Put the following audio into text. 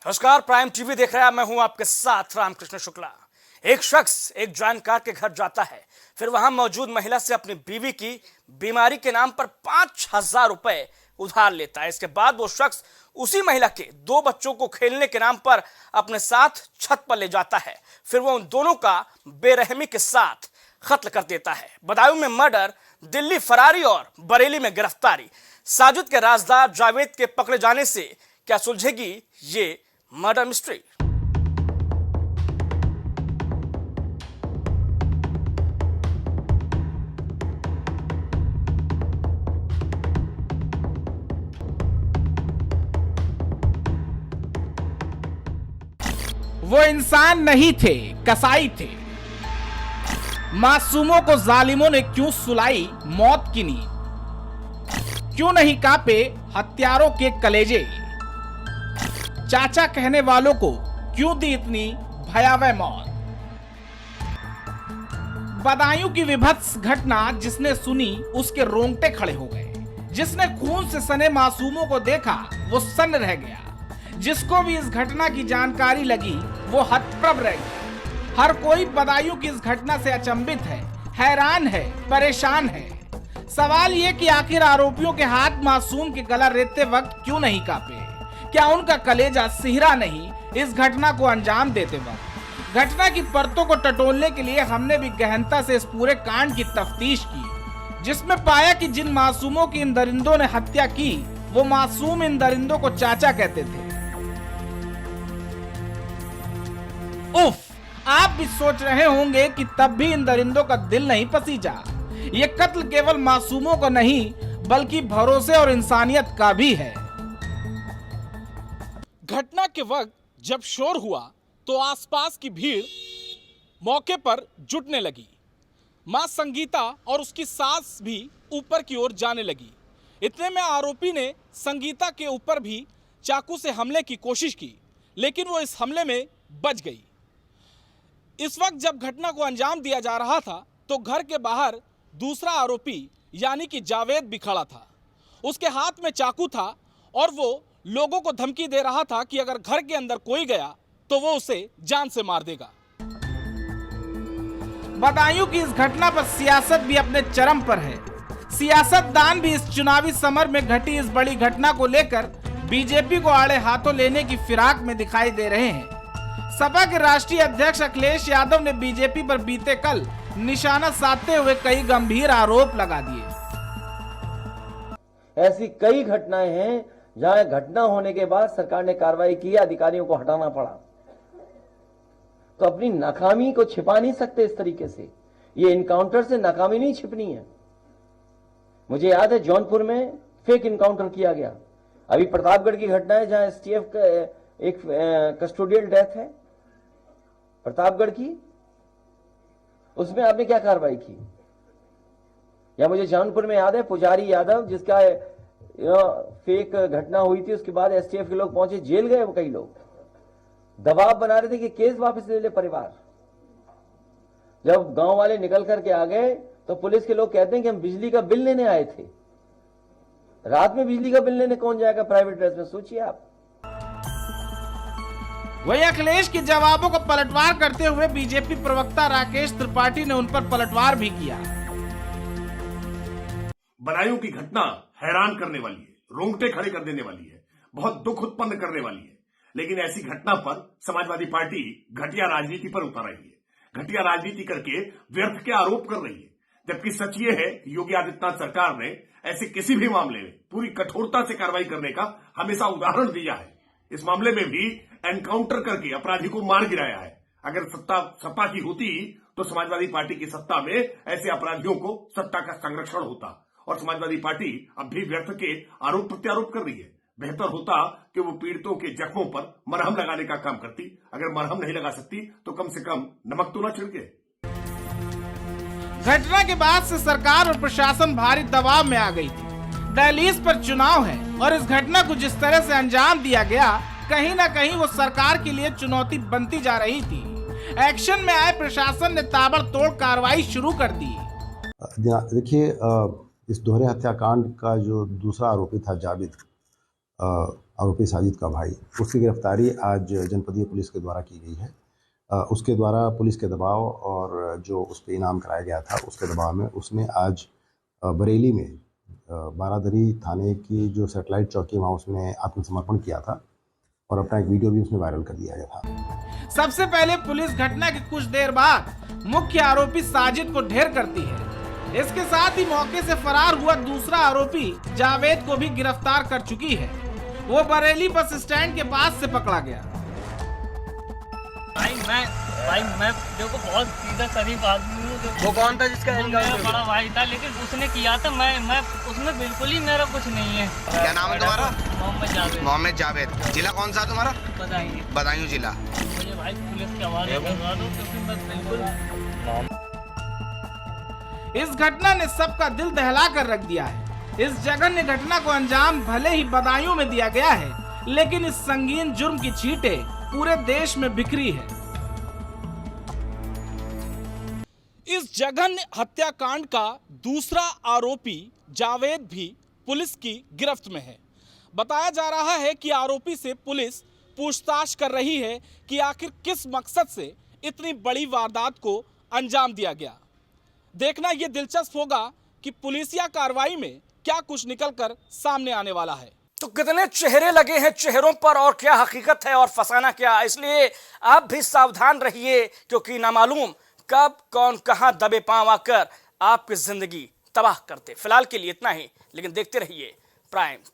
नमस्कार, prime TV देख रहा है। मैं हूं आपके साथ रामकृष्ण शुक्ला। एक शख्स एक जानकार के घर जाता है, फिर वहां मौजूद महिला से अपनी बीवी की बीमारी के नाम पर 5,000 रुपए उधार लेता है। इसके बाद वो शख्स उसी महिला के 2 बच्चों को खेलने के नाम पर अपने साथ छत पर ले जाता है। फिर वो उन दोनों का बेरहमी के साथ कत्ल कर देता है। बदायूं में मर्डर, दिल्ली फरारी और बरेली में गिरफ्तारी। साजिद के राजदार जावेद के पकड़े जाने से क्या सुलझेगी ये मर्डर मिस्ट्री? वो इंसान नहीं थे, कसाई थे। मासूमों को जालिमों ने क्यों सुलाई मौत की नींद? क्यों नहीं कांपे हत्यारों के कलेजे? चाचा कहने वालों को क्यों दी इतनी भयावह मौत? बदायूं की विभत्स घटना जिसने सुनी उसके रोंगटे खड़े हो गए। जिसने खून से सने मासूमों को देखा वो सन्न रह गया। जिसको भी इस घटना की जानकारी लगी वो हतप्रभ रह गया। हर कोई बदायूं की इस घटना से अचंभित है, हैरान है, परेशान है। सवाल ये कि आखिर आरोपियों के हाथ मासूम के गला रेतते वक्त क्यों नहीं कांपे? क्या उनका कलेजा सिहरा नहीं इस घटना को अंजाम देते वक्त? घटना की परतों को टटोलने के लिए हमने भी गहनता से इस पूरे कांड की तफ्तीश की, जिसमें पाया कि जिन मासूमों की इन दरिंदों ने हत्या की वो मासूम इन दरिंदों को चाचा कहते थे। उफ, आप भी सोच रहे होंगे कि तब भी इन दरिंदों का दिल नहीं पसीजा। ये कत्ल केवल मासूमों को नहीं बल्कि भरोसे और इंसानियत का भी है। घटना के वक्त जब शोर हुआ तो आसपास की भीड़ मौके पर जुटने लगी। मां संगीता और उसकी सास भी ऊपर की ओर जाने लगी। इतने में आरोपी ने संगीता के ऊपर भी चाकू से हमले की कोशिश की, लेकिन वो इस हमले में बच गई। इस वक्त जब घटना को अंजाम दिया जा रहा था तो घर के बाहर दूसरा आरोपी यानी कि जावेद भी खड़ा था। उसके हाथ में चाकू था और वो लोगों को धमकी दे रहा था कि अगर घर के अंदर कोई गया तो वो उसे जान से मार देगा। बदायूं की इस घटना पर सियासत भी अपने चरम पर है। सियासतदान भी इस चुनावी समर में घटी इस बड़ी घटना को लेकर बीजेपी को आड़े हाथों लेने की फिराक में दिखाई दे रहे हैं। सपा के राष्ट्रीय अध्यक्ष अखिलेश यादव ने बीजेपी पर बीते कल निशाना साधते हुए कई गंभीर आरोप लगा दिए। ऐसी कई घटनाएं हैं जहां घटना होने के बाद सरकार ने कार्रवाई की, अधिकारियों को हटाना पड़ा। तो अपनी नाकामी को छिपा नहीं सकते इस तरीके से। ये इनकाउंटर से नाकामी नहीं छिपनी है। मुझे याद है जौनपुर में फेक इनकाउंटर किया गया। अभी प्रतापगढ़ की घटना है जहां एसटीएफ का एक कस्टोडियल डेथ है प्रतापगढ़ की, उसमें आपने क्या कार्रवाई की? या मुझे जौनपुर में याद है पुजारी यादव जिसका फेक घटना हुई थी, उसके बाद एसटीएफ के लोग पहुंचे, जेल गए वो कई लोग। दबाव बना रहे थे कि केस वापस ले ले परिवार। जब गांव वाले निकल करके आ गए तो पुलिस के लोग कहते हैं कि हम बिजली का बिल लेने आए थे। रात में बिजली का बिल लेने कौन जाएगा प्राइवेट ड्रेस में? सोचिए आप। वही अखिलेश के जवाबों को पलटवार करते हुए बीजेपी प्रवक्ता राकेश त्रिपाठी ने उन पर पलटवार भी किया। बदायूं की घटना हैरान करने वाली है, रोंगटे खड़े कर देने वाली है, बहुत दुख उत्पन्न करने वाली है। लेकिन ऐसी घटना पर समाजवादी पार्टी घटिया राजनीति पर उतर रही है, घटिया राजनीति करके व्यर्थ के आरोप कर रही है। जबकि सच ये है कि योगी आदित्यनाथ सरकार ने ऐसे किसी भी मामले में पूरी कठोरता से कार्रवाई करने का हमेशा उदाहरण दिया है। इस मामले में भी एनकाउंटर करके अपराधी को मार गिराया है। अगर सत्ता सपा की होती तो समाजवादी पार्टी की सत्ता में ऐसे अपराधियों को सत्ता का संरक्षण होता और समाजवादी पार्टी अब भी व्यर्थ के आरोप प्रत्यारोप कर रही है। बेहतर होता कि वो पीड़ितों के जख्मों पर मरहम लगाने का काम करती। अगर मरहम नहीं लगा सकती तो कम से कम नमक तो न छिड़के। घटना के बाद से सरकार और प्रशासन भारी दबाव में आ गई थी। दहलीज पर चुनाव है और इस घटना को जिस तरह से अंजाम दिया गया कहीं ना कहीं वो सरकार के लिए चुनौती बनती जा रही थी। एक्शन में आए प्रशासन ने ताबड़तोड़ कार्रवाई शुरू कर दी। देखिए, इस दोहरे हत्याकांड का जो दूसरा आरोपी था जावेद, आरोपी साजिद का भाई, उसकी गिरफ्तारी आज जनपदीय पुलिस के द्वारा की गई है। उसके द्वारा पुलिस के दबाव और जो उस पर इनाम कराया गया था उसके दबाव में उसने आज बरेली में बारादरी थाने की जो सैटेलाइट चौकी वहाँ उसने आत्मसमर्पण किया था और अपना एक वीडियो भी उसने वायरल कर दिया गया था। सबसे पहले पुलिस घटना के कुछ देर बाद मुख्य आरोपी साजिद को ढेर करती है। इसके साथ ही मौके से फरार हुआ दूसरा आरोपी जावेद को भी गिरफ्तार कर चुकी है। वो बरेली बस स्टैंड के पास से पकड़ा गया। भाई मैं देखो बहुत सीधा शरीफ आदमी हूँ। वो कौन था जिसका मेरा बड़ा भाई था, लेकिन उसने किया था। मैं उसमें बिल्कुल ही मेरा कुछ नहीं है। क्या नाम है तुम्हारा? मोहम्मद जावेद। मोहम्मद जावेद। जिला कौन सा है तुम्हारा? बताइए। बदायूं जिला। मुझे भाई पुलिस के हवाले करवा दो, क्योंकि मैं बिल्कुल। इस घटना ने सबका दिल दहला कर रख दिया है। इस जघन्य घटना को अंजाम भले ही बदायूं में दिया गया है, लेकिन इस संगीन जुर्म की छींटे पूरे देश में बिखरी है। इस जघन्य हत्याकांड का दूसरा आरोपी जावेद भी पुलिस की गिरफ्त में है। बताया जा रहा है कि आरोपी से पुलिस पूछताछ कर रही है कि आखिर किस मकसद से इतनी बड़ी वारदात को अंजाम दिया गया। देखना यह दिलचस्प होगा कि पुलिसिया कार्रवाई में क्या कुछ निकलकर सामने आने वाला है। तो कितने चेहरे लगे हैं चेहरों पर और क्या हकीकत है और फसाना क्या, इसलिए आप भी सावधान रहिए, क्योंकि ना मालूम कब कौन कहां दबे पांव आकर आपकी जिंदगी तबाह करते। फिलहाल के लिए इतना ही, लेकिन देखते रहिए प्राइम टीवी।